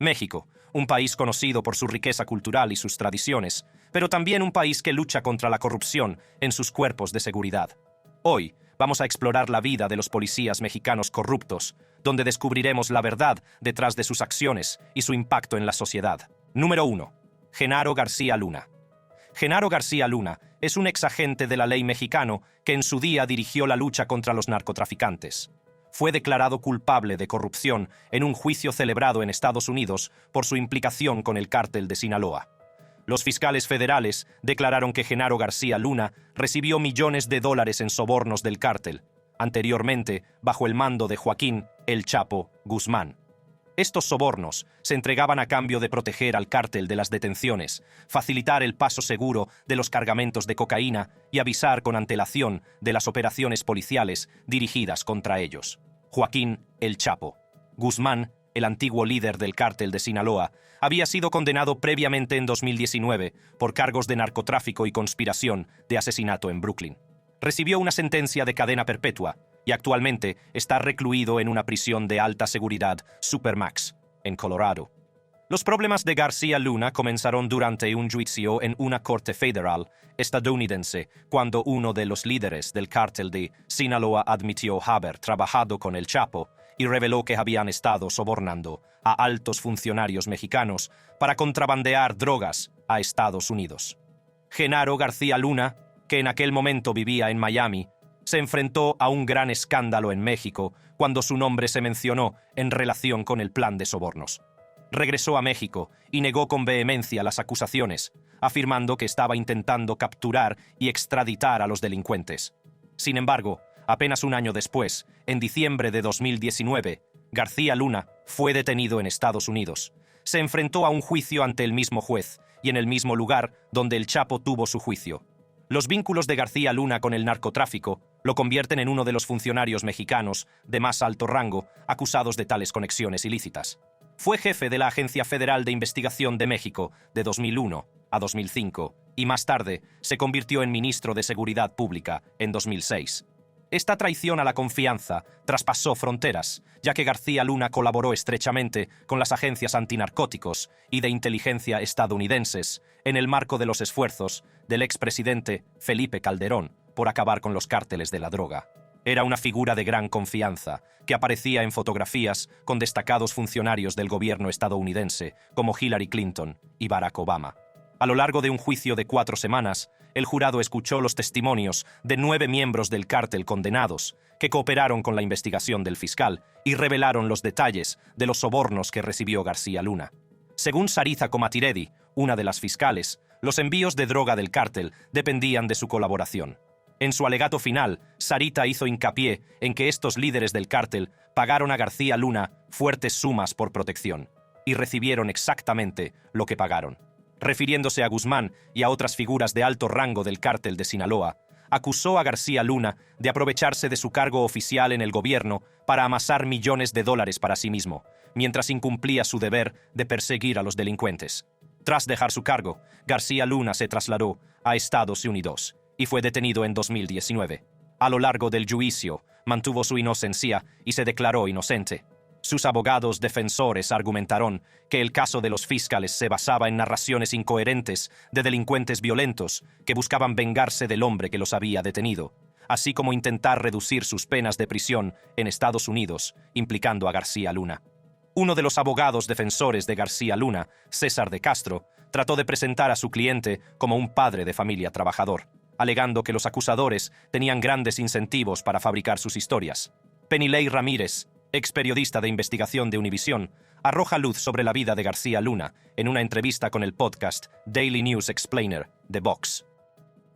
México, un país conocido por su riqueza cultural y sus tradiciones, pero también un país que lucha contra la corrupción en sus cuerpos de seguridad. Hoy vamos a explorar la vida de los policías mexicanos corruptos, donde descubriremos la verdad detrás de sus acciones y su impacto en la sociedad. Número 1. Genaro García Luna. Genaro García Luna es un exagente de la ley mexicano que en su día dirigió la lucha contra los narcotraficantes. Fue declarado culpable de corrupción en un juicio celebrado en Estados Unidos por su implicación con el cártel de Sinaloa. Los fiscales federales declararon que Genaro García Luna recibió millones de dólares en sobornos del cártel, anteriormente bajo el mando de Joaquín El Chapo Guzmán. Estos sobornos se entregaban a cambio de proteger al cártel de las detenciones, facilitar el paso seguro de los cargamentos de cocaína y avisar con antelación de las operaciones policiales dirigidas contra ellos. Joaquín El Chapo Guzmán, el antiguo líder del cártel de Sinaloa, había sido condenado previamente en 2019 por cargos de narcotráfico y conspiración de asesinato en Brooklyn. Recibió una sentencia de cadena perpetua y actualmente está recluido en una prisión de alta seguridad Supermax, en Colorado. Los problemas de García Luna comenzaron durante un juicio en una corte federal estadounidense, cuando uno de los líderes del cártel de Sinaloa admitió haber trabajado con El Chapo y reveló que habían estado sobornando a altos funcionarios mexicanos para contrabandear drogas a Estados Unidos. Genaro García Luna, que en aquel momento vivía en Miami, se enfrentó a un gran escándalo en México cuando su nombre se mencionó en relación con el plan de sobornos. Regresó a México y negó con vehemencia las acusaciones, afirmando que estaba intentando capturar y extraditar a los delincuentes. Sin embargo, apenas un año después, en diciembre de 2019, García Luna fue detenido en Estados Unidos. Se enfrentó a un juicio ante el mismo juez y en el mismo lugar donde El Chapo tuvo su juicio. Los vínculos de García Luna con el narcotráfico lo convierten en uno de los funcionarios mexicanos de más alto rango acusados de tales conexiones ilícitas. Fue jefe de la Agencia Federal de Investigación de México de 2001 a 2005 y más tarde se convirtió en ministro de Seguridad Pública en 2006. Esta traición a la confianza traspasó fronteras, ya que García Luna colaboró estrechamente con las agencias antinarcóticos y de inteligencia estadounidenses en el marco de los esfuerzos del expresidente Felipe Calderón por acabar con los cárteles de la droga. Era una figura de gran confianza, que aparecía en fotografías con destacados funcionarios del gobierno estadounidense, como Hillary Clinton y Barack Obama. A lo largo de un juicio de 4 semanas, el jurado escuchó los testimonios de 9 miembros del cártel condenados, que cooperaron con la investigación del fiscal y revelaron los detalles de los sobornos que recibió García Luna. Según Saritha Comatiredi, una de las fiscales, los envíos de droga del cártel dependían de su colaboración. En su alegato final, Saritha hizo hincapié en que estos líderes del cártel pagaron a García Luna fuertes sumas por protección, y recibieron exactamente lo que pagaron. Refiriéndose a Guzmán y a otras figuras de alto rango del cártel de Sinaloa, acusó a García Luna de aprovecharse de su cargo oficial en el gobierno para amasar millones de dólares para sí mismo, mientras incumplía su deber de perseguir a los delincuentes. Tras dejar su cargo, García Luna se trasladó a Estados Unidos y fue detenido en 2019. A lo largo del juicio, mantuvo su inocencia y se declaró inocente. Sus abogados defensores argumentaron que el caso de los fiscales se basaba en narraciones incoherentes de delincuentes violentos que buscaban vengarse del hombre que los había detenido, así como intentar reducir sus penas de prisión en Estados Unidos, implicando a García Luna. Uno de los abogados defensores de García Luna, César de Castro, trató de presentar a su cliente como un padre de familia trabajador, alegando que los acusadores tenían grandes incentivos para fabricar sus historias. Penilei Ramírez, ex periodista de investigación de Univisión, arroja luz sobre la vida de García Luna en una entrevista con el podcast Daily News Explainer de Vox.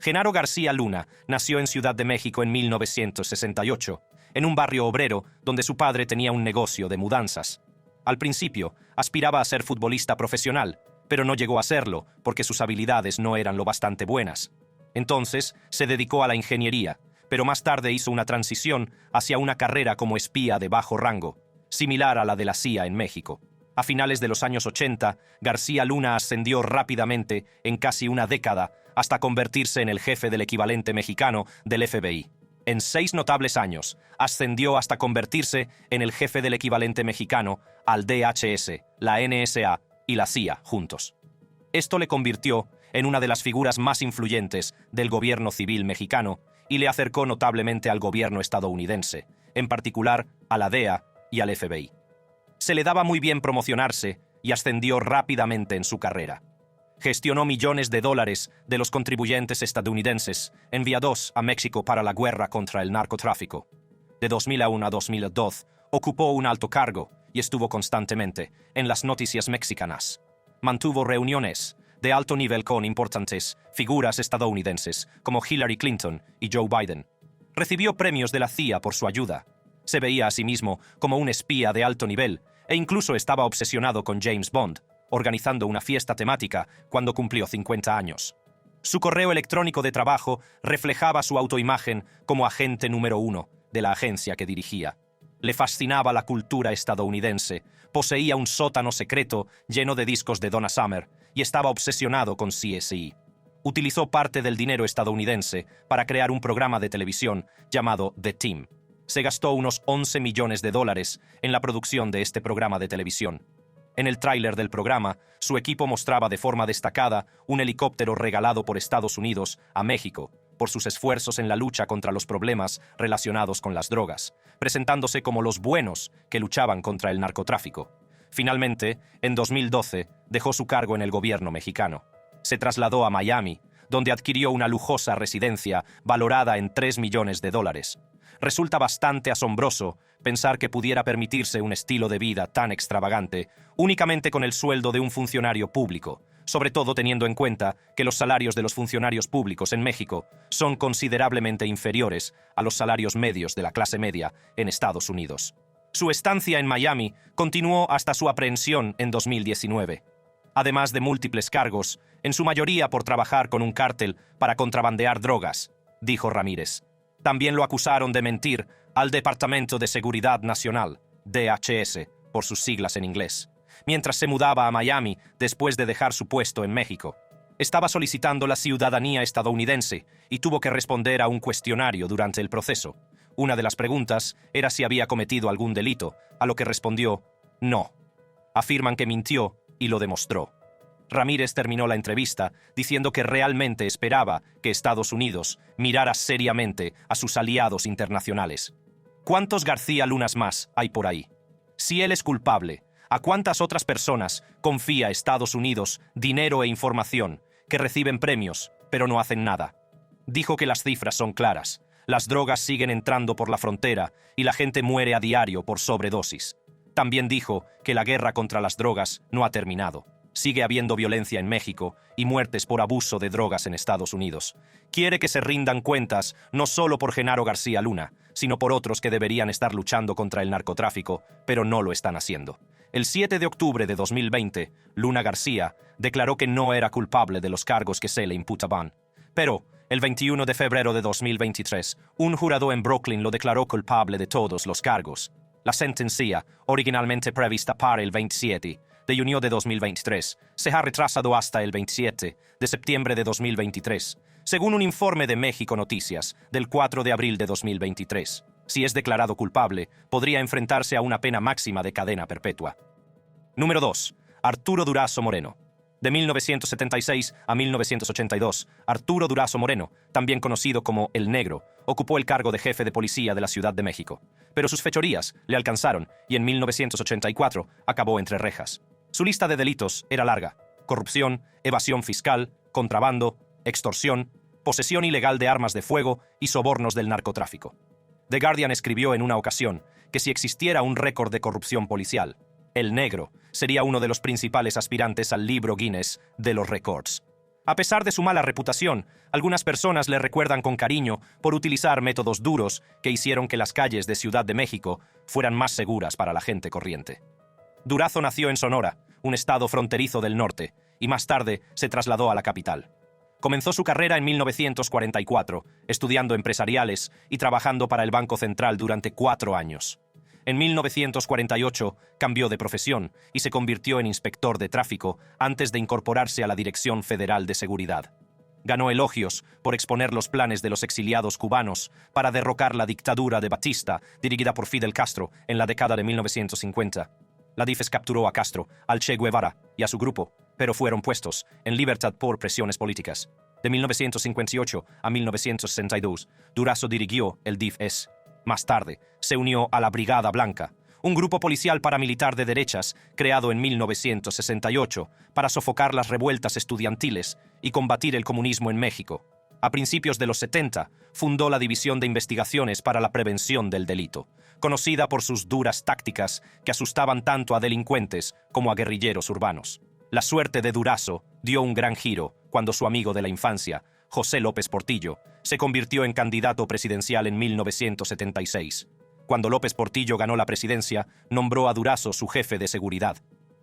Genaro García Luna nació en Ciudad de México en 1968, en un barrio obrero donde su padre tenía un negocio de mudanzas. Al principio, aspiraba a ser futbolista profesional, pero no llegó a serlo porque sus habilidades no eran lo bastante buenas. Entonces, se dedicó a la ingeniería, pero más tarde hizo una transición hacia una carrera como espía de bajo rango, similar a la de la CIA en México. A finales de los años 80, García Luna ascendió rápidamente en casi una década hasta convertirse en el jefe del equivalente mexicano del FBI. En 6 notables años, ascendió hasta convertirse en el jefe del equivalente mexicano al DHS, la NSA y la CIA juntos. Esto le convirtió en una de las figuras más influyentes del gobierno civil mexicano y le acercó notablemente al gobierno estadounidense, en particular a la DEA y al FBI. Se le daba muy bien promocionarse y ascendió rápidamente en su carrera. Gestionó millones de dólares de los contribuyentes estadounidenses enviados a México para la guerra contra el narcotráfico. De 2001 a 2002, ocupó un alto cargo y estuvo constantemente en las noticias mexicanas. Mantuvo reuniones de alto nivel con importantes figuras estadounidenses como Hillary Clinton y Joe Biden. Recibió premios de la CIA por su ayuda. Se veía a sí mismo como un espía de alto nivel e incluso estaba obsesionado con James Bond, organizando una fiesta temática cuando cumplió 50 años. Su correo electrónico de trabajo reflejaba su autoimagen como agente número 1 de la agencia que dirigía. Le fascinaba la cultura estadounidense, poseía un sótano secreto lleno de discos de Donna Summer y estaba obsesionado con CSI. Utilizó parte del dinero estadounidense para crear un programa de televisión llamado The Team. Se gastó unos 11 millones de dólares en la producción de este programa de televisión. En el tráiler del programa, su equipo mostraba de forma destacada un helicóptero regalado por Estados Unidos a México por sus esfuerzos en la lucha contra los problemas relacionados con las drogas, presentándose como los buenos que luchaban contra el narcotráfico. Finalmente, en 2012, dejó su cargo en el gobierno mexicano. Se trasladó a Miami, donde adquirió una lujosa residencia valorada en $3 millones. Resulta bastante asombroso pensar que pudiera permitirse un estilo de vida tan extravagante únicamente con el sueldo de un funcionario público, sobre todo teniendo en cuenta que los salarios de los funcionarios públicos en México son considerablemente inferiores a los salarios medios de la clase media en Estados Unidos. Su estancia en Miami continuó hasta su aprehensión en 2019. Además de múltiples cargos, en su mayoría por trabajar con un cártel para contrabandear drogas, dijo Ramírez. También lo acusaron de mentir al Departamento de Seguridad Nacional, DHS, por sus siglas en inglés, mientras se mudaba a Miami después de dejar su puesto en México. Estaba solicitando la ciudadanía estadounidense y tuvo que responder a un cuestionario durante el proceso. Una de las preguntas era si había cometido algún delito, a lo que respondió no. Afirman que mintió y lo demostró. Ramírez terminó la entrevista diciendo que realmente esperaba que Estados Unidos mirara seriamente a sus aliados internacionales. ¿Cuántos García Lunas más hay por ahí? Si él es culpable, ¿a cuántas otras personas confía Estados Unidos dinero e información que reciben premios, pero no hacen nada? Dijo que las cifras son claras. Las drogas siguen entrando por la frontera y la gente muere a diario por sobredosis. También dijo que la guerra contra las drogas no ha terminado. Sigue habiendo violencia en México y muertes por abuso de drogas en Estados Unidos. Quiere que se rindan cuentas no solo por Genaro García Luna, sino por otros que deberían estar luchando contra el narcotráfico, pero no lo están haciendo. El 7 de octubre de 2020, Luna García declaró que no era culpable de los cargos que se le imputaban. Pero, el 21 de febrero de 2023, un jurado en Brooklyn lo declaró culpable de todos los cargos. La sentencia, originalmente prevista para el 27 de junio de 2023, se ha retrasado hasta el 27 de septiembre de 2023, según un informe de México Noticias del 4 de abril de 2023. Si es declarado culpable, podría enfrentarse a una pena máxima de cadena perpetua. Número 2. Arturo Durazo Moreno. De 1976 a 1982, Arturo Durazo Moreno, también conocido como El Negro, ocupó el cargo de jefe de policía de la Ciudad de México. Pero sus fechorías le alcanzaron y en 1984 acabó entre rejas. Su lista de delitos era larga: corrupción, evasión fiscal, contrabando, extorsión, posesión ilegal de armas de fuego y sobornos del narcotráfico. The Guardian escribió en una ocasión que si existiera un récord de corrupción policial, El Negro sería uno de los principales aspirantes al libro Guinness de los récords. A pesar de su mala reputación, algunas personas le recuerdan con cariño por utilizar métodos duros que hicieron que las calles de Ciudad de México fueran más seguras para la gente corriente. Durazo nació en Sonora, un estado fronterizo del norte, y más tarde se trasladó a la capital. Comenzó su carrera en 1944, estudiando empresariales y trabajando para el Banco Central durante 4 años. En 1948 cambió de profesión y se convirtió en inspector de tráfico antes de incorporarse a la Dirección Federal de Seguridad. Ganó elogios por exponer los planes de los exiliados cubanos para derrocar la dictadura de Batista, dirigida por Fidel Castro en la década de 1950. La DIFES capturó a Castro, al Che Guevara y a su grupo, pero fueron puestos en libertad por presiones políticas. De 1958 a 1962, Durazo dirigió el DIF-S. Más tarde, se unió a la Brigada Blanca, un grupo policial paramilitar de derechas creado en 1968 para sofocar las revueltas estudiantiles y combatir el comunismo en México. A principios de los 70, fundó la División de Investigaciones para la Prevención del Delito, conocida por sus duras tácticas que asustaban tanto a delincuentes como a guerrilleros urbanos. La suerte de Durazo dio un gran giro cuando su amigo de la infancia, José López Portillo, se convirtió en candidato presidencial en 1976. Cuando López Portillo ganó la presidencia, nombró a Durazo su jefe de seguridad.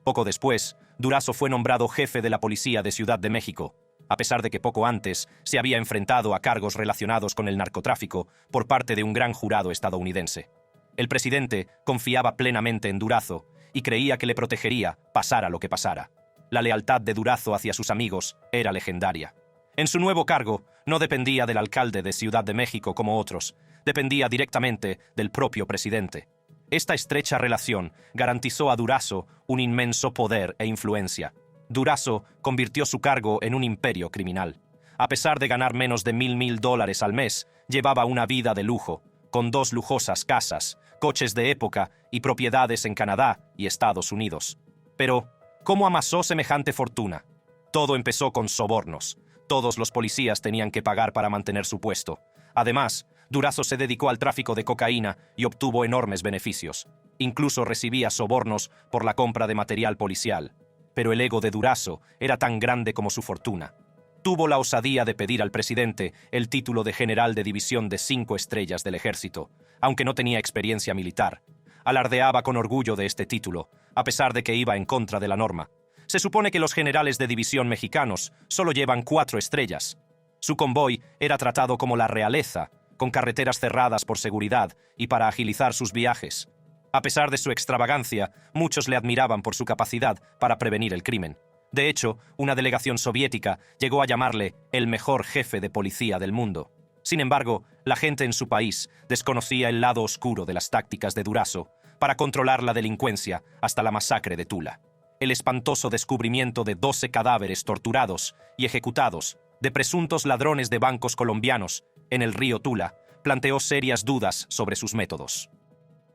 Poco después, Durazo fue nombrado jefe de la Policía de Ciudad de México, a pesar de que poco antes se había enfrentado a cargos relacionados con el narcotráfico por parte de un gran jurado estadounidense. El presidente confiaba plenamente en Durazo y creía que le protegería, pasara lo que pasara. La lealtad de Durazo hacia sus amigos era legendaria. En su nuevo cargo, no dependía del alcalde de Ciudad de México como otros, dependía directamente del propio presidente. Esta estrecha relación garantizó a Durazo un inmenso poder e influencia. Durazo convirtió su cargo en un imperio criminal. A pesar de ganar menos de $1,000 al mes, llevaba una vida de lujo, con 2 lujosas casas, coches de época y propiedades en Canadá y Estados Unidos. Pero, ¿cómo amasó semejante fortuna? Todo empezó con sobornos. Todos los policías tenían que pagar para mantener su puesto. Además, Durazo se dedicó al tráfico de cocaína y obtuvo enormes beneficios. Incluso recibía sobornos por la compra de material policial. Pero el ego de Durazo era tan grande como su fortuna. Tuvo la osadía de pedir al presidente el título de general de división de 5 estrellas del ejército, aunque no tenía experiencia militar. Alardeaba con orgullo de este título, a pesar de que iba en contra de la norma. Se supone que los generales de división mexicanos solo llevan 4 estrellas. Su convoy era tratado como la realeza, con carreteras cerradas por seguridad y para agilizar sus viajes. A pesar de su extravagancia, muchos le admiraban por su capacidad para prevenir el crimen. De hecho, una delegación soviética llegó a llamarle el mejor jefe de policía del mundo. Sin embargo, la gente en su país desconocía el lado oscuro de las tácticas de Durazo para controlar la delincuencia hasta la masacre de Tula. El espantoso descubrimiento de 12 cadáveres torturados y ejecutados de presuntos ladrones de bancos colombianos en el río Tula planteó serias dudas sobre sus métodos.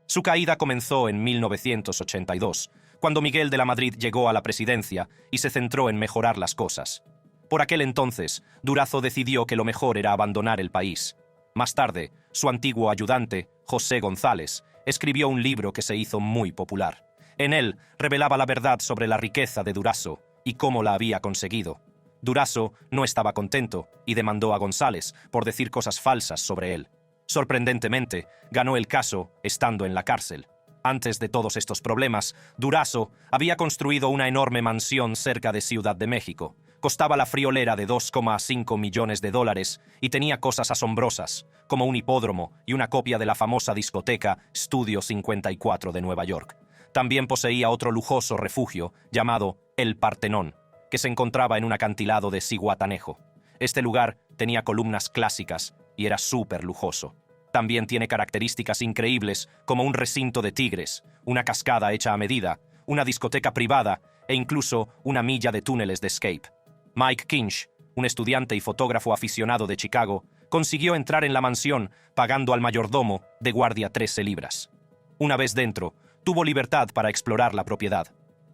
Su caída comenzó en 1982, cuando Miguel de la Madrid llegó a la presidencia y se centró en mejorar las cosas. Por aquel entonces, Durazo decidió que lo mejor era abandonar el país. Más tarde, su antiguo ayudante, José González, escribió un libro que se hizo muy popular. En él revelaba la verdad sobre la riqueza de Durazo y cómo la había conseguido. Durazo no estaba contento y demandó a González por decir cosas falsas sobre él. Sorprendentemente, ganó el caso estando en la cárcel. Antes de todos estos problemas, Durazo había construido una enorme mansión cerca de Ciudad de México. Costaba la friolera de $2,5 millones y tenía cosas asombrosas, como un hipódromo y una copia de la famosa discoteca Studio 54 de Nueva York. También poseía otro lujoso refugio llamado El Partenón, que se encontraba en un acantilado de Zihuatanejo. Este lugar tenía columnas clásicas y era súper lujoso. También tiene características increíbles como un recinto de tigres, una cascada hecha a medida, una discoteca privada e incluso una milla de túneles de escape. Mike Kinch, un estudiante y fotógrafo aficionado de Chicago, consiguió entrar en la mansión pagando al mayordomo de guardia 13 libras. Una vez dentro, tuvo libertad para explorar la propiedad.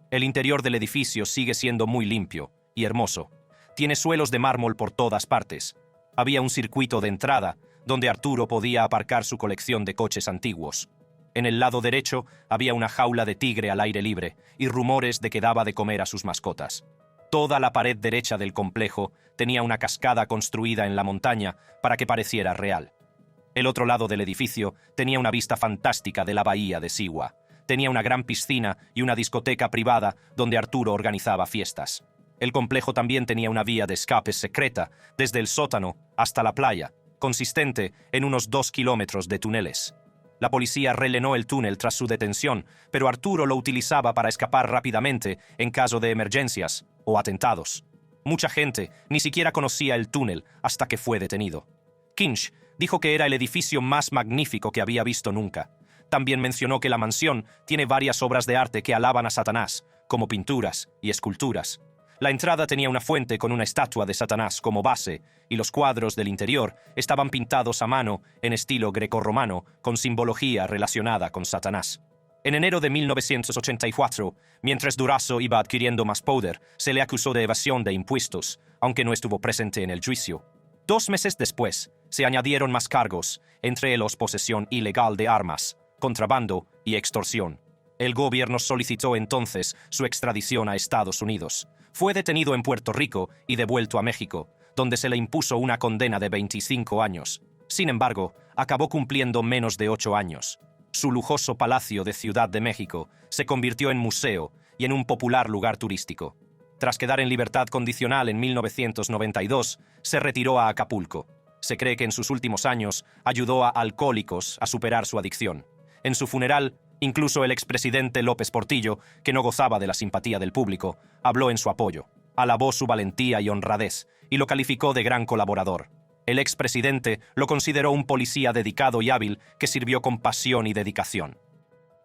El interior del edificio sigue siendo muy limpio y hermoso. Tiene suelos de mármol por todas partes. Había un circuito de entrada donde Arturo podía aparcar su colección de coches antiguos. En el lado derecho había una jaula de tigre al aire libre y rumores de que daba de comer a sus mascotas. Toda la pared derecha del complejo tenía una cascada construida en la montaña para que pareciera real. El otro lado del edificio tenía una vista fantástica de la bahía de Siwa. Tenía una gran piscina y una discoteca privada donde Arturo organizaba fiestas. El complejo también tenía una vía de escape secreta desde el sótano hasta la playa, consistente en unos 2 kilómetros de túneles. La policía rellenó el túnel tras su detención, pero Arturo lo utilizaba para escapar rápidamente en caso de emergencias o atentados. Mucha gente ni siquiera conocía el túnel hasta que fue detenido. Kinch dijo que era el edificio más magnífico que había visto nunca. También mencionó que la mansión tiene varias obras de arte que alaban a Satanás, como pinturas y esculturas. La entrada tenía una fuente con una estatua de Satanás como base, y los cuadros del interior estaban pintados a mano en estilo grecorromano con simbología relacionada con Satanás. En enero de 1984, mientras Durazo iba adquiriendo más poder, se le acusó de evasión de impuestos, aunque no estuvo presente en el juicio. 2 meses después, se añadieron más cargos, entre ellos posesión ilegal de armas, contrabando y extorsión. El gobierno solicitó entonces su extradición a Estados Unidos. Fue detenido en Puerto Rico y devuelto a México, donde se le impuso una condena de 25 años. Sin embargo, acabó cumpliendo menos de 8 años. Su lujoso palacio de Ciudad de México se convirtió en museo y en un popular lugar turístico. Tras quedar en libertad condicional en 1992, se retiró a Acapulco. Se cree que en sus últimos años ayudó a alcohólicos a superar su adicción. En su funeral, incluso el expresidente López Portillo, que no gozaba de la simpatía del público, habló en su apoyo, alabó su valentía y honradez y lo calificó de gran colaborador. El expresidente lo consideró un policía dedicado y hábil que sirvió con pasión y dedicación.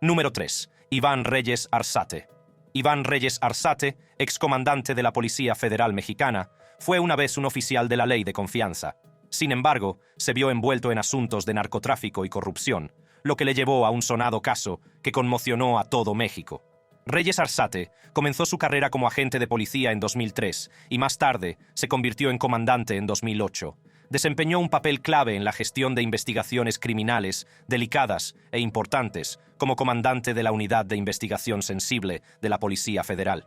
Número 3. Iván Reyes Arzate. Iván Reyes Arzate, excomandante de la Policía Federal Mexicana, fue una vez un oficial de la ley de confianza. Sin embargo, se vio envuelto en asuntos de narcotráfico y corrupción, lo que le llevó a un sonado caso que conmocionó a todo México. Reyes Arzate comenzó su carrera como agente de policía en 2003 y más tarde se convirtió en comandante en 2008. Desempeñó un papel clave en la gestión de investigaciones criminales delicadas e importantes como comandante de la Unidad de Investigación Sensible de la Policía Federal.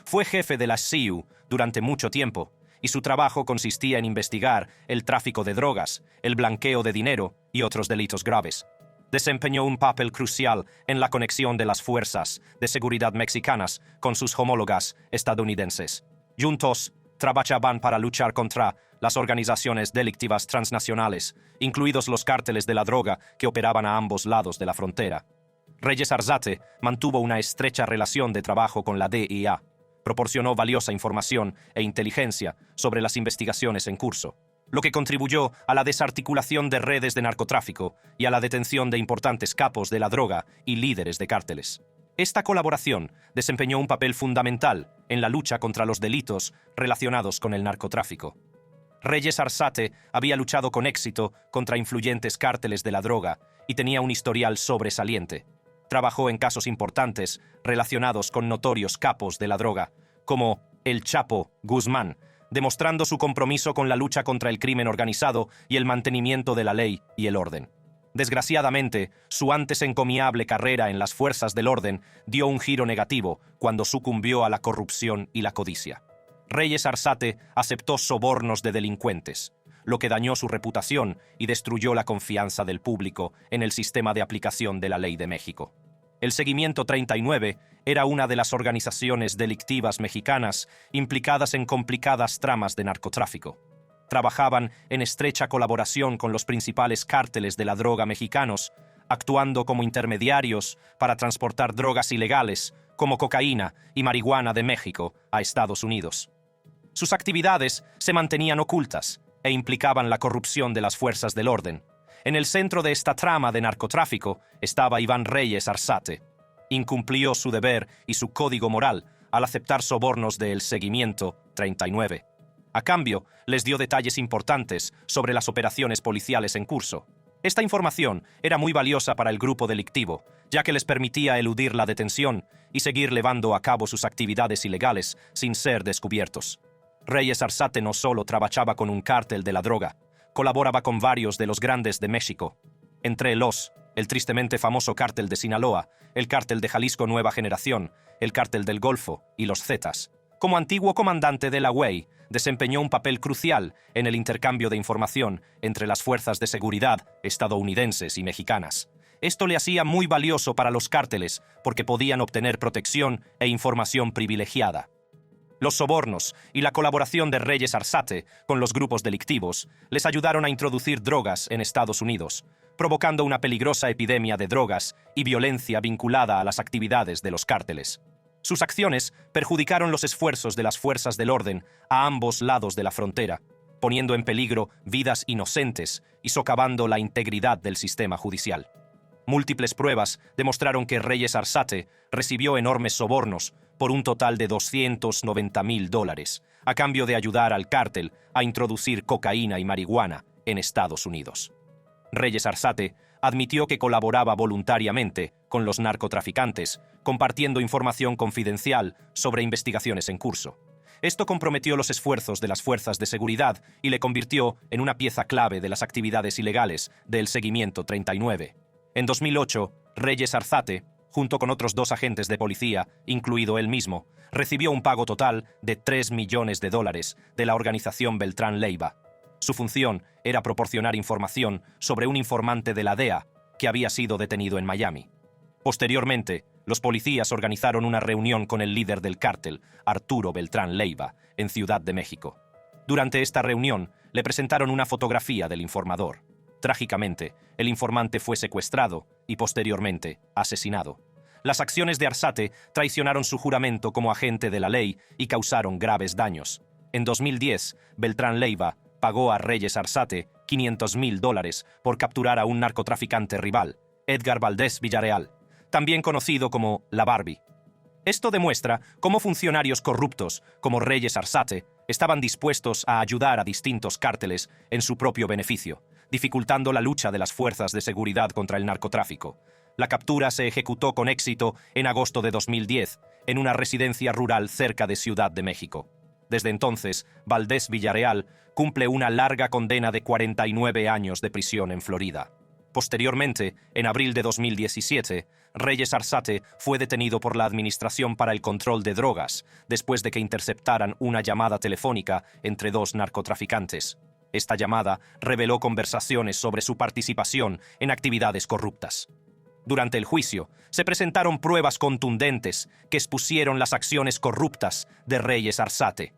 Fue jefe de la SIU durante mucho tiempo y su trabajo consistía en investigar el tráfico de drogas, el blanqueo de dinero y otros delitos graves. Desempeñó un papel crucial en la conexión de las fuerzas de seguridad mexicanas con sus homólogas estadounidenses. Juntos, trabajaban para luchar contra las organizaciones delictivas transnacionales, incluidos los cárteles de la droga que operaban a ambos lados de la frontera. Reyes Arzate mantuvo una estrecha relación de trabajo con la DEA. Proporcionó valiosa información e inteligencia sobre las investigaciones en curso, lo que contribuyó a la desarticulación de redes de narcotráfico y a la detención de importantes capos de la droga y líderes de cárteles. Esta colaboración desempeñó un papel fundamental en la lucha contra los delitos relacionados con el narcotráfico. Reyes Arzate había luchado con éxito contra influyentes cárteles de la droga y tenía un historial sobresaliente. Trabajó en casos importantes relacionados con notorios capos de la droga, como el Chapo Guzmán, demostrando su compromiso con la lucha contra el crimen organizado y el mantenimiento de la ley y el orden. Desgraciadamente, su antes encomiable carrera en las fuerzas del orden dio un giro negativo cuando sucumbió a la corrupción y la codicia. Reyes Arzate aceptó sobornos de delincuentes, lo que dañó su reputación y destruyó la confianza del público en el sistema de aplicación de la ley de México. El Seguimiento 39 era una de las organizaciones delictivas mexicanas implicadas en complicadas tramas de narcotráfico. Trabajaban en estrecha colaboración con los principales cárteles de la droga mexicanos, actuando como intermediarios para transportar drogas ilegales, como cocaína y marihuana de México a Estados Unidos. Sus actividades se mantenían ocultas e implicaban la corrupción de las fuerzas del orden. En el centro de esta trama de narcotráfico estaba Iván Reyes Arzate. Incumplió su deber y su código moral al aceptar sobornos del Seguimiento 39. A cambio, les dio detalles importantes sobre las operaciones policiales en curso. Esta información era muy valiosa para el grupo delictivo, ya que les permitía eludir la detención y seguir llevando a cabo sus actividades ilegales sin ser descubiertos. Reyes Arzate no solo trabajaba con un cártel de la droga, colaboraba con varios de los grandes de México, entre los, el tristemente famoso cártel de Sinaloa, el cártel de Jalisco Nueva Generación, el cártel del Golfo y los Zetas. Como antiguo comandante de la UEI, desempeñó un papel crucial en el intercambio de información entre las fuerzas de seguridad estadounidenses y mexicanas. Esto le hacía muy valioso para los cárteles porque podían obtener protección e información privilegiada. Los sobornos y la colaboración de Reyes Arzate con los grupos delictivos les ayudaron a introducir drogas en Estados Unidos, provocando una peligrosa epidemia de drogas y violencia vinculada a las actividades de los cárteles. Sus acciones perjudicaron los esfuerzos de las fuerzas del orden a ambos lados de la frontera, poniendo en peligro vidas inocentes y socavando la integridad del sistema judicial. Múltiples pruebas demostraron que Reyes Arzate recibió enormes sobornos por un total de $290,000 a cambio de ayudar al cártel a introducir cocaína y marihuana en Estados Unidos. Reyes Arzate admitió que colaboraba voluntariamente con los narcotraficantes, compartiendo información confidencial sobre investigaciones en curso. Esto comprometió los esfuerzos de las fuerzas de seguridad y le convirtió en una pieza clave de las actividades ilegales del Seguimiento 39. En 2008, Reyes Arzate, junto con otros 2 agentes de policía, incluido él mismo, recibió un pago total de $3 millones de la organización Beltrán Leiva. Su función era proporcionar información sobre un informante de la DEA que había sido detenido en Miami. Posteriormente, los policías organizaron una reunión con el líder del cártel, Arturo Beltrán Leiva, en Ciudad de México. Durante esta reunión, le presentaron una fotografía del informador. Trágicamente, el informante fue secuestrado y posteriormente asesinado. Las acciones de Arzate traicionaron su juramento como agente de la ley y causaron graves daños. En 2010, Beltrán Leiva pagó a Reyes Arzate $500,000 por capturar a un narcotraficante rival, Edgar Valdés Villarreal, también conocido como la Barbie. Esto demuestra cómo funcionarios corruptos como Reyes Arzate estaban dispuestos a ayudar a distintos cárteles en su propio beneficio, dificultando la lucha de las fuerzas de seguridad contra el narcotráfico. La captura se ejecutó con éxito en agosto de 2010 en una residencia rural cerca de Ciudad de México. Desde entonces, Valdés Villarreal cumple una larga condena de 49 años de prisión en Florida. Posteriormente, en abril de 2017, Reyes Arzate fue detenido por la Administración para el Control de Drogas después de que interceptaran una llamada telefónica entre 2 narcotraficantes. Esta llamada reveló conversaciones sobre su participación en actividades corruptas. Durante el juicio, se presentaron pruebas contundentes que expusieron las acciones corruptas de Reyes Arzate.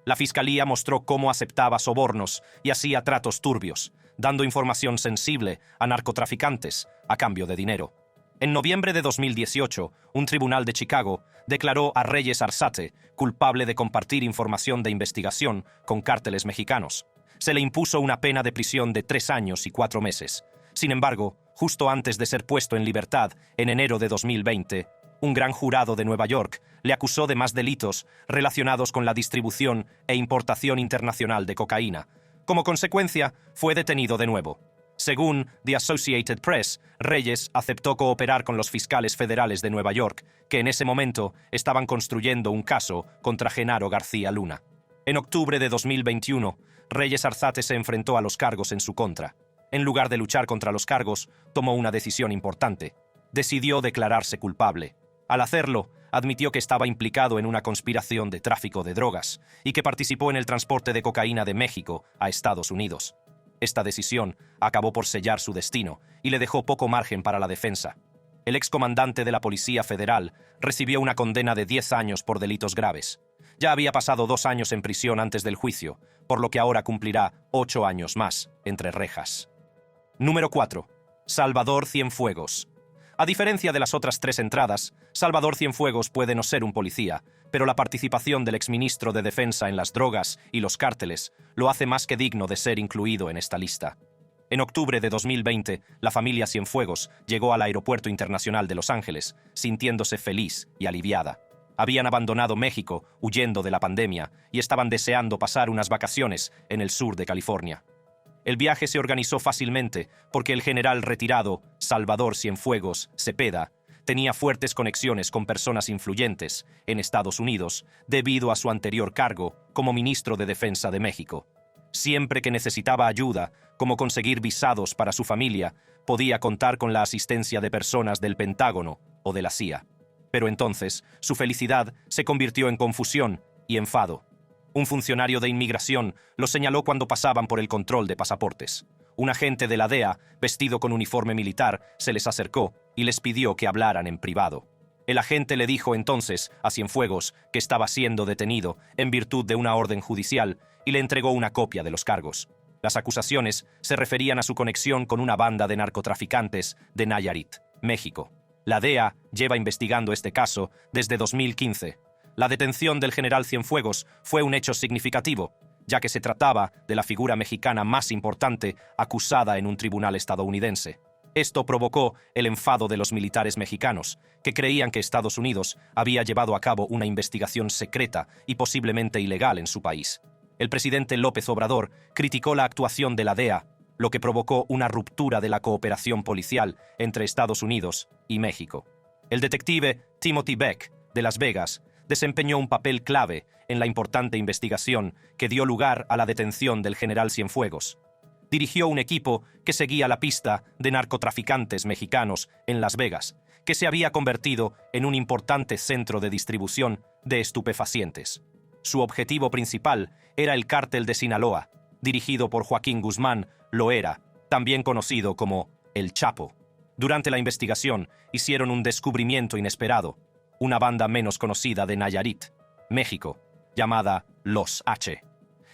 La Fiscalía mostró cómo aceptaba sobornos y hacía tratos turbios, dando información sensible a narcotraficantes a cambio de dinero. En noviembre de 2018, un tribunal de Chicago declaró a Reyes Arzate culpable de compartir información de investigación con cárteles mexicanos. Se le impuso una pena de prisión de 3 años y 4 meses. Sin embargo, justo antes de ser puesto en libertad, en enero de 2020, un gran jurado de Nueva York le acusó de más delitos relacionados con la distribución e importación internacional de cocaína. Como consecuencia, fue detenido de nuevo. Según The Associated Press, Reyes aceptó cooperar con los fiscales federales de Nueva York, que en ese momento estaban construyendo un caso contra Genaro García Luna. En octubre de 2021, Reyes Arzate se enfrentó a los cargos en su contra. En lugar de luchar contra los cargos, tomó una decisión importante. Decidió declararse culpable. Al hacerlo, admitió que estaba implicado en una conspiración de tráfico de drogas y que participó en el transporte de cocaína de México a Estados Unidos. Esta decisión acabó por sellar su destino y le dejó poco margen para la defensa. El excomandante de la Policía Federal recibió una condena de 10 años por delitos graves. Ya había pasado 2 años en prisión antes del juicio, por lo que ahora cumplirá 8 años más entre rejas. Número 4. Salvador Cienfuegos. A diferencia de las otras 3 entradas, Salvador Cienfuegos puede no ser un policía, pero la participación del exministro de Defensa en las drogas y los cárteles lo hace más que digno de ser incluido en esta lista. En octubre de 2020, la familia Cienfuegos llegó al Aeropuerto Internacional de Los Ángeles, sintiéndose feliz y aliviada. Habían abandonado México huyendo de la pandemia y estaban deseando pasar unas vacaciones en el sur de California. El viaje se organizó fácilmente porque el general retirado Salvador Cienfuegos Cepeda tenía fuertes conexiones con personas influyentes en Estados Unidos debido a su anterior cargo como ministro de Defensa de México. Siempre que necesitaba ayuda, como conseguir visados para su familia, podía contar con la asistencia de personas del Pentágono o de la CIA. Pero entonces, su felicidad se convirtió en confusión y enfado. Un funcionario de inmigración lo señaló cuando pasaban por el control de pasaportes. Un agente de la DEA, vestido con uniforme militar, se les acercó y les pidió que hablaran en privado. El agente le dijo entonces a Cienfuegos que estaba siendo detenido en virtud de una orden judicial y le entregó una copia de los cargos. Las acusaciones se referían a su conexión con una banda de narcotraficantes de Nayarit, México. La DEA lleva investigando este caso desde 2015. La detención del general Cienfuegos fue un hecho significativo, ya que se trataba de la figura mexicana más importante acusada en un tribunal estadounidense. Esto provocó el enfado de los militares mexicanos, que creían que Estados Unidos había llevado a cabo una investigación secreta y posiblemente ilegal en su país. El presidente López Obrador criticó la actuación de la DEA, lo que provocó una ruptura de la cooperación policial entre Estados Unidos y México. El detective Timothy Beck, de Las Vegas, desempeñó un papel clave en la importante investigación que dio lugar a la detención del general Cienfuegos. Dirigió un equipo que seguía la pista de narcotraficantes mexicanos en Las Vegas, que se había convertido en un importante centro de distribución de estupefacientes. Su objetivo principal era el cártel de Sinaloa, dirigido por Joaquín Guzmán Loera, también conocido como El Chapo. Durante la investigación hicieron un descubrimiento inesperado: una banda menos conocida de Nayarit, México, llamada Los H.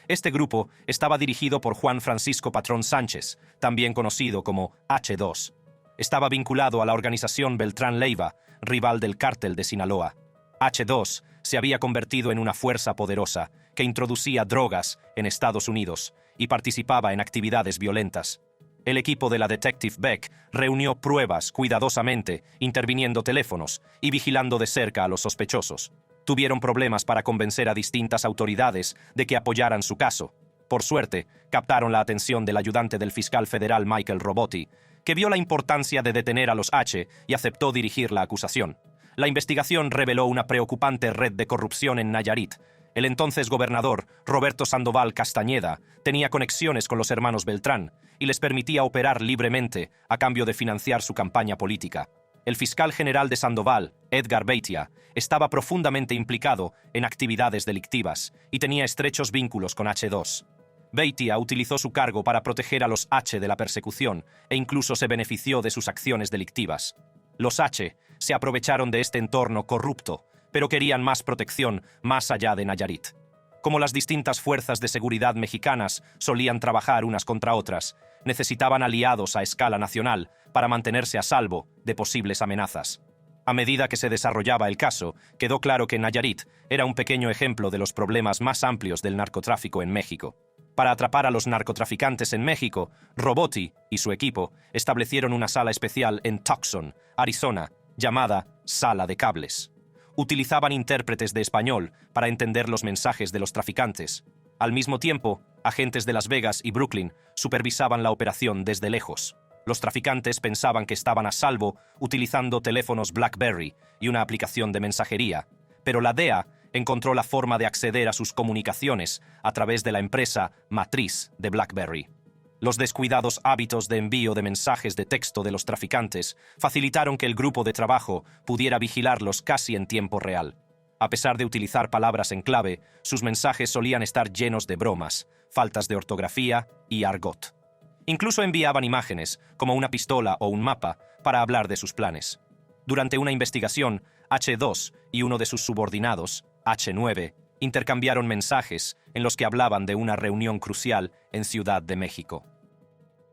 Este grupo estaba dirigido por Juan Francisco Patrón Sánchez, también conocido como H2. Estaba vinculado a la organización Beltrán Leiva, rival del cártel de Sinaloa. H2 se había convertido en una fuerza poderosa que introducía drogas en Estados Unidos y participaba en actividades violentas. El equipo de la Detective Beck reunió pruebas cuidadosamente, interviniendo teléfonos y vigilando de cerca a los sospechosos. Tuvieron problemas para convencer a distintas autoridades de que apoyaran su caso. Por suerte, captaron la atención del ayudante del fiscal federal Michael Robotti, que vio la importancia de detener a los H y aceptó dirigir la acusación. La investigación reveló una preocupante red de corrupción en Nayarit. El entonces gobernador, Roberto Sandoval Castañeda, tenía conexiones con los hermanos Beltrán y les permitía operar libremente a cambio de financiar su campaña política. El fiscal general de Sandoval, Edgar Beitia, estaba profundamente implicado en actividades delictivas y tenía estrechos vínculos con H2. Beitia utilizó su cargo para proteger a los H de la persecución e incluso se benefició de sus acciones delictivas. Los H se aprovecharon de este entorno corrupto, pero querían más protección más allá de Nayarit. Como las distintas fuerzas de seguridad mexicanas solían trabajar unas contra otras, necesitaban aliados a escala nacional para mantenerse a salvo de posibles amenazas. A medida que se desarrollaba el caso, quedó claro que Nayarit era un pequeño ejemplo de los problemas más amplios del narcotráfico en México. Para atrapar a los narcotraficantes en México, Robotti y su equipo establecieron una sala especial en Tucson, Arizona, llamada Sala de Cables. Utilizaban intérpretes de español para entender los mensajes de los traficantes. Al mismo tiempo, agentes de Las Vegas y Brooklyn supervisaban la operación desde lejos. Los traficantes pensaban que estaban a salvo utilizando teléfonos BlackBerry y una aplicación de mensajería, pero la DEA encontró la forma de acceder a sus comunicaciones a través de la empresa matriz de BlackBerry. Los descuidados hábitos de envío de mensajes de texto de los traficantes facilitaron que el grupo de trabajo pudiera vigilarlos casi en tiempo real. A pesar de utilizar palabras en clave, sus mensajes solían estar llenos de bromas, faltas de ortografía y argot. Incluso enviaban imágenes, como una pistola o un mapa, para hablar de sus planes. Durante una investigación, H2 y uno de sus subordinados, H9, intercambiaron mensajes en los que hablaban de una reunión crucial en Ciudad de México.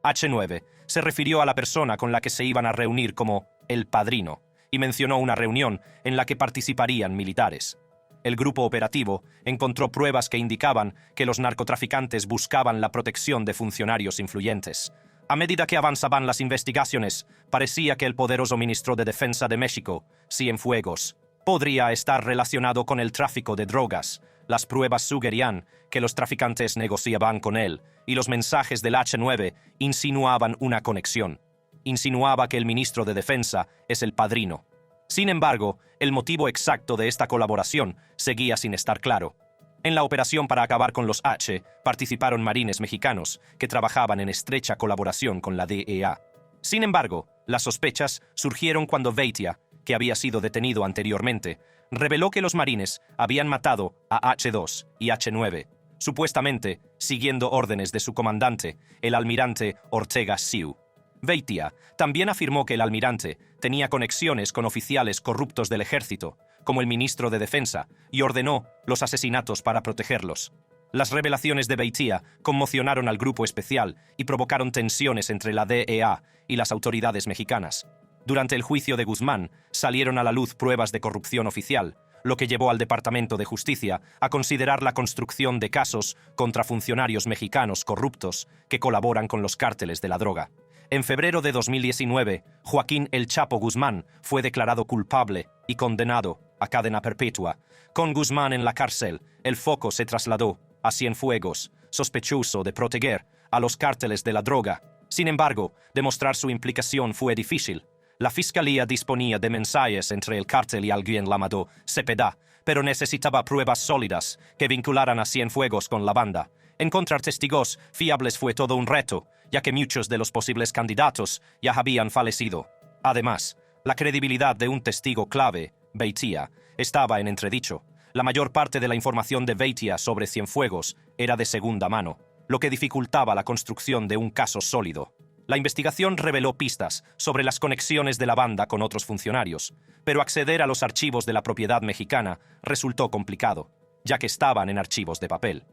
H9 se refirió a la persona con la que se iban a reunir como el padrino y mencionó una reunión en la que participarían militares. El grupo operativo encontró pruebas que indicaban que los narcotraficantes buscaban la protección de funcionarios influyentes. A medida que avanzaban las investigaciones, parecía que el poderoso ministro de Defensa de México, Cienfuegos, podría estar relacionado con el tráfico de drogas. Las pruebas sugerían que los traficantes negociaban con él, y los mensajes del H9 insinuaban una conexión. Insinuaba que el ministro de Defensa es el padrino. Sin embargo, el motivo exacto de esta colaboración seguía sin estar claro. En la operación para acabar con los H participaron marines mexicanos que trabajaban en estrecha colaboración con la DEA. Sin embargo, las sospechas surgieron cuando Beitia, que había sido detenido anteriormente, reveló que los marines habían matado a H2 y H9, supuestamente siguiendo órdenes de su comandante, el almirante Ortega Siu. Beitia también afirmó que el almirante tenía conexiones con oficiales corruptos del ejército, como el ministro de Defensa, y ordenó los asesinatos para protegerlos. Las revelaciones de Beitia conmocionaron al grupo especial y provocaron tensiones entre la DEA y las autoridades mexicanas. Durante el juicio de Guzmán, salieron a la luz pruebas de corrupción oficial, lo que llevó al Departamento de Justicia a considerar la construcción de casos contra funcionarios mexicanos corruptos que colaboran con los cárteles de la droga. En febrero de 2019, Joaquín El Chapo Guzmán fue declarado culpable y condenado a cadena perpetua. Con Guzmán en la cárcel, el foco se trasladó a Cienfuegos, sospechoso de proteger a los cárteles de la droga. Sin embargo, demostrar su implicación fue difícil. La fiscalía disponía de mensajes entre el cártel y alguien llamado Cepeda, pero necesitaba pruebas sólidas que vincularan a Cienfuegos con la banda. Encontrar testigos fiables fue todo un reto, ya que muchos de los posibles candidatos ya habían fallecido. Además, la credibilidad de un testigo clave, Beitia, estaba en entredicho. La mayor parte de la información de Beitia sobre Cienfuegos era de segunda mano, lo que dificultaba la construcción de un caso sólido. La investigación reveló pistas sobre las conexiones de la banda con otros funcionarios, pero acceder a los archivos de la propiedad mexicana resultó complicado, ya que estaban en archivos de papel.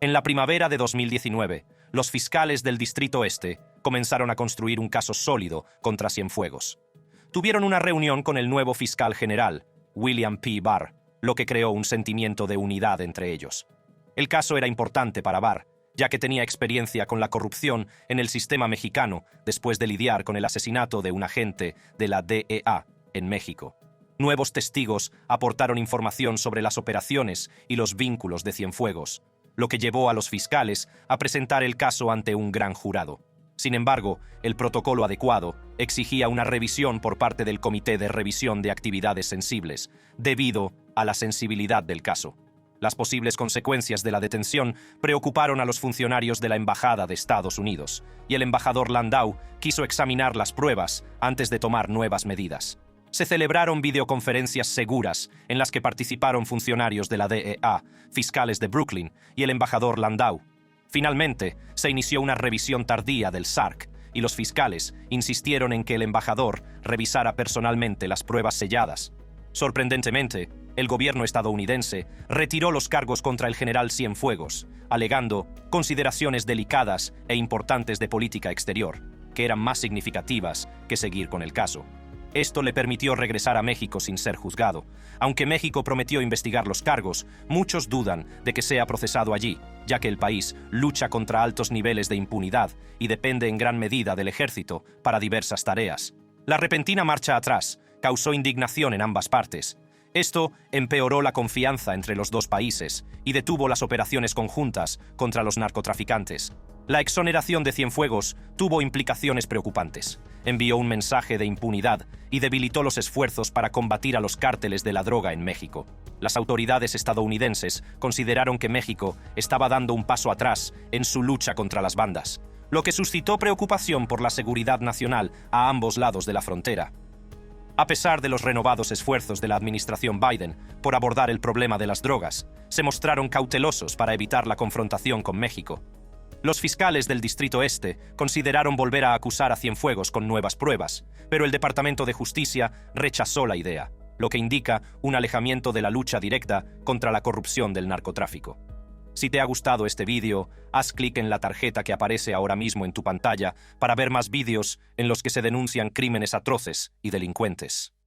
En la primavera de 2019, los fiscales del Distrito Este comenzaron a construir un caso sólido contra Cienfuegos. Tuvieron una reunión con el nuevo fiscal general, William P. Barr, lo que creó un sentimiento de unidad entre ellos. El caso era importante para Barr, ya que tenía experiencia con la corrupción en el sistema mexicano después de lidiar con el asesinato de un agente de la DEA en México. Nuevos testigos aportaron información sobre las operaciones y los vínculos de Cienfuegos, lo que llevó a los fiscales a presentar el caso ante un gran jurado. Sin embargo, el protocolo adecuado exigía una revisión por parte del Comité de Revisión de Actividades Sensibles, debido a la sensibilidad del caso. Las posibles consecuencias de la detención preocuparon a los funcionarios de la Embajada de Estados Unidos, y el embajador Landau quiso examinar las pruebas antes de tomar nuevas medidas. Se celebraron videoconferencias seguras en las que participaron funcionarios de la DEA, fiscales de Brooklyn y el embajador Landau. Finalmente, se inició una revisión tardía del SARC, y los fiscales insistieron en que el embajador revisara personalmente las pruebas selladas. Sorprendentemente, el gobierno estadounidense retiró los cargos contra el general Cienfuegos, alegando consideraciones delicadas e importantes de política exterior, que eran más significativas que seguir con el caso. Esto le permitió regresar a México sin ser juzgado. Aunque México prometió investigar los cargos, muchos dudan de que sea procesado allí, ya que el país lucha contra altos niveles de impunidad y depende en gran medida del ejército para diversas tareas. La repentina marcha atrás causó indignación en ambas partes. Esto empeoró la confianza entre los dos países y detuvo las operaciones conjuntas contra los narcotraficantes. La exoneración de Cienfuegos tuvo implicaciones preocupantes. Envió un mensaje de impunidad y debilitó los esfuerzos para combatir a los cárteles de la droga en México. Las autoridades estadounidenses consideraron que México estaba dando un paso atrás en su lucha contra las bandas, lo que suscitó preocupación por la seguridad nacional a ambos lados de la frontera. A pesar de los renovados esfuerzos de la administración Biden por abordar el problema de las drogas, se mostraron cautelosos para evitar la confrontación con México. Los fiscales del Distrito Este consideraron volver a acusar a Cienfuegos con nuevas pruebas, pero el Departamento de Justicia rechazó la idea, lo que indica un alejamiento de la lucha directa contra la corrupción del narcotráfico. Si te ha gustado este vídeo, haz clic en la tarjeta que aparece ahora mismo en tu pantalla para ver más vídeos en los que se denuncian crímenes atroces y delincuentes.